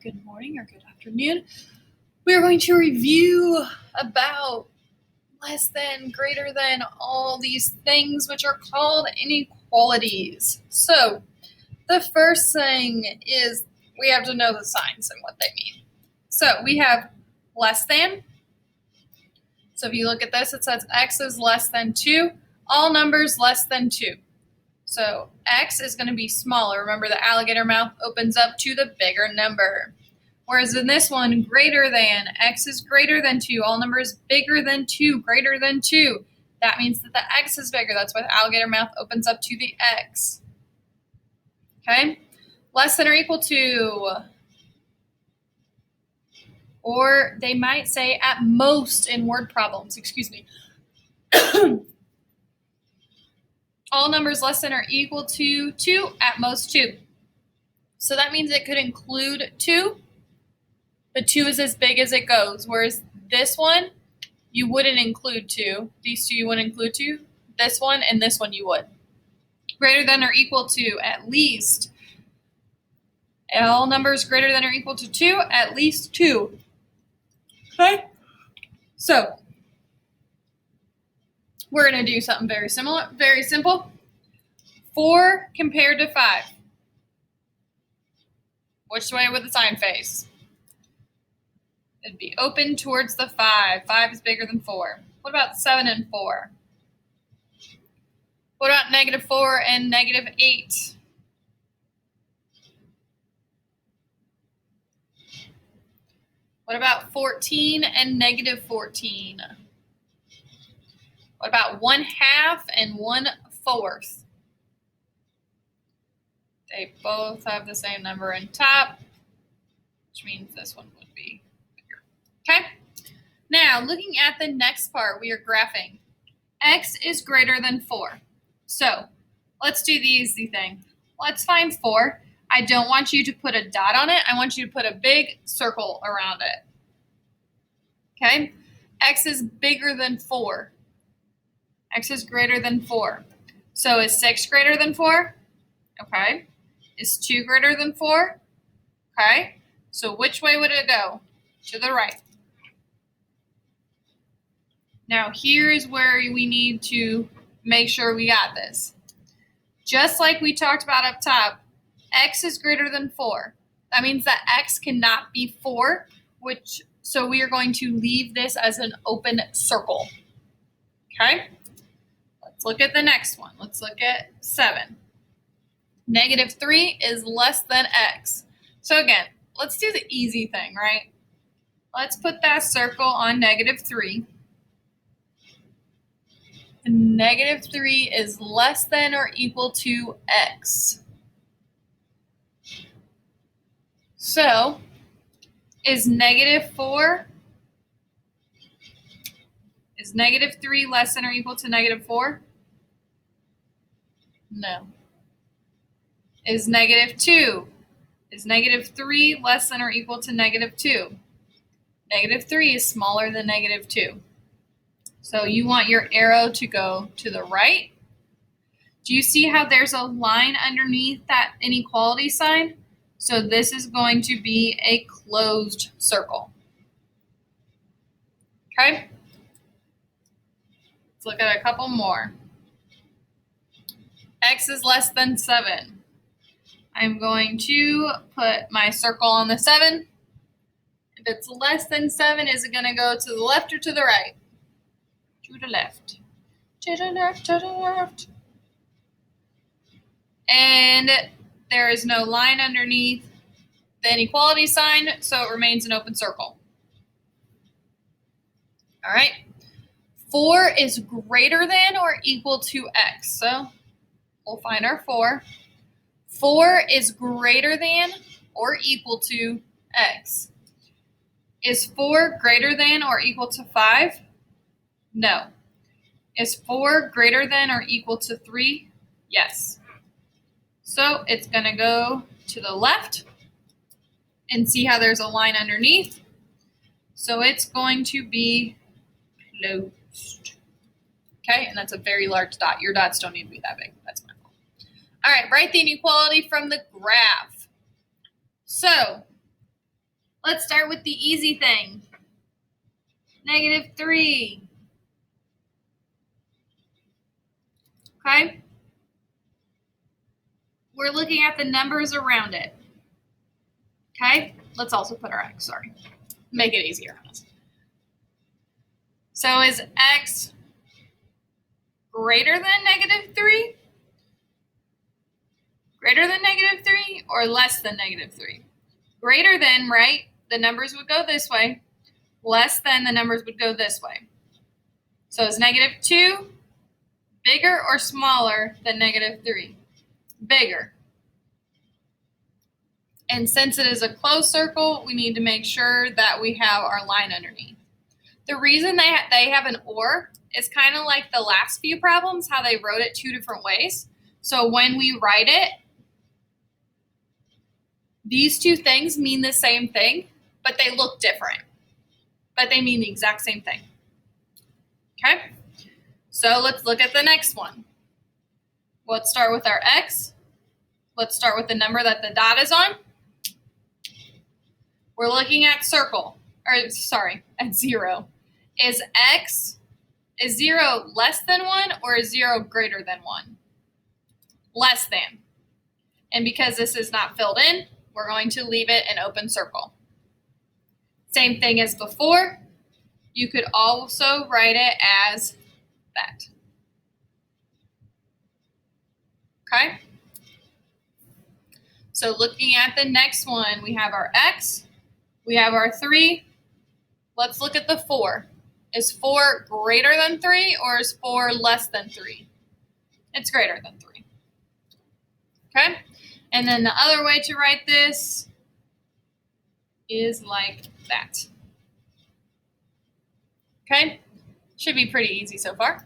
good morning or good afternoon. We are going to review about less than, greater than, all these things which are called inequalities. So the first thing is we have to know the signs and what they mean. So we have less than. So if you look at this, it says x is less than 2. All numbers less than 2. So x is going to be smaller. Remember, the alligator mouth opens up to the bigger number. Whereas in this one, greater than, x is greater than 2. All numbers bigger than 2, greater than 2. That means that the x is bigger. That's why the alligator mouth opens up to the x. Okay? Less than or equal to. Or they might say at most in word problems. Excuse me. All numbers less than or equal to 2, at most 2. So that means it could include 2. But 2 is as big as it goes, whereas this one, you wouldn't include 2. These two you wouldn't include 2. This one and this one you would. Greater than or equal to at least. All numbers greater than or equal to 2, at least 2. Okay? So, we're going to do something very similar, very simple. 4 compared to 5. Which way would the sign face? It'd be open towards the 5. 5 is bigger than 4. What about 7 and 4? What about negative 4 and negative 8? What about 14 and negative 14? What about 1/2 and 1/4? They both have the same number in top, which means this one would be bigger. Okay? Now, looking at the next part, we are graphing. X is greater than 4. So, let's do the easy thing. Let's find 4. I don't want you to put a dot on it. I want you to put a big circle around it. Okay? X is bigger than 4. X is greater than 4. So is 6 greater than 4? Okay. Is 2 greater than 4? Okay. So which way would it go? To the right. Now here is where we need to make sure we got this. Just like we talked about up top, x is greater than 4. That means that x cannot be 4, so we are going to leave this as an open circle. Okay? Let's look at the next one. Let's look at 7. Negative 3 is less than x. So again, let's do the easy thing, right? Let's put that circle on negative 3. Negative 3 is less than or equal to x. So, is negative 4, is negative 3 less than or equal to negative 4? No. Is negative 2, is negative 3 less than or equal to negative 2? Negative 3 is smaller than negative 2. So you want your arrow to go to the right. Do you see how there's a line underneath that inequality sign? So this is going to be a closed circle. Okay? Let's look at a couple more. X is less than 7. I'm going to put my circle on the 7. If it's less than 7, is it going to go to the left or to the right? To the left. To the left, to the left. And there is no line underneath the inequality sign, so it remains an open circle. All right. 4 is greater than or equal to x. So we'll find our 4. 4 is greater than or equal to x. Is 4 greater than or equal to 5? No. Is 4 greater than or equal to 3? Yes. So it's going to go to the left and see how there's a line underneath. So it's going to be closed. Okay, and that's a very large dot. Your dots don't need to be that big. That's my fault. All right, write the inequality from the graph. So Let's start with the easy thing. -3. Okay? We're looking at the numbers around it. Okay? Let's also put our x, sorry. Make it easier on us. So is x greater than -3? Greater than -3 or less than -3? Greater than, right? The numbers would go this way. Less than, the numbers would go this way. So is -2 bigger or smaller than -3? Bigger. And since it is a closed circle, we need to make sure that we have our line underneath. The reason they have an or is kind of like the last few problems, how they wrote it 2 different ways. So when we write it, these two things mean the same thing, but they look different. But they mean the exact same thing. Okay? So let's look at the next one. Let's start with our x. Let's start with the number that the dot is on. We're looking at at 0. Is 0 less than 1 or is 0 greater than 1? Less than. And because this is not filled in, we're going to leave it an open circle. Same thing as before. You could also write it as that. Okay? So looking at the next one, we have our x, we have our 3. Let's look at the 4. Is 4 greater than 3 or is 4 less than 3? It's greater than 3. Okay? And then the other way to write this is like that. Okay? Should be pretty easy so far.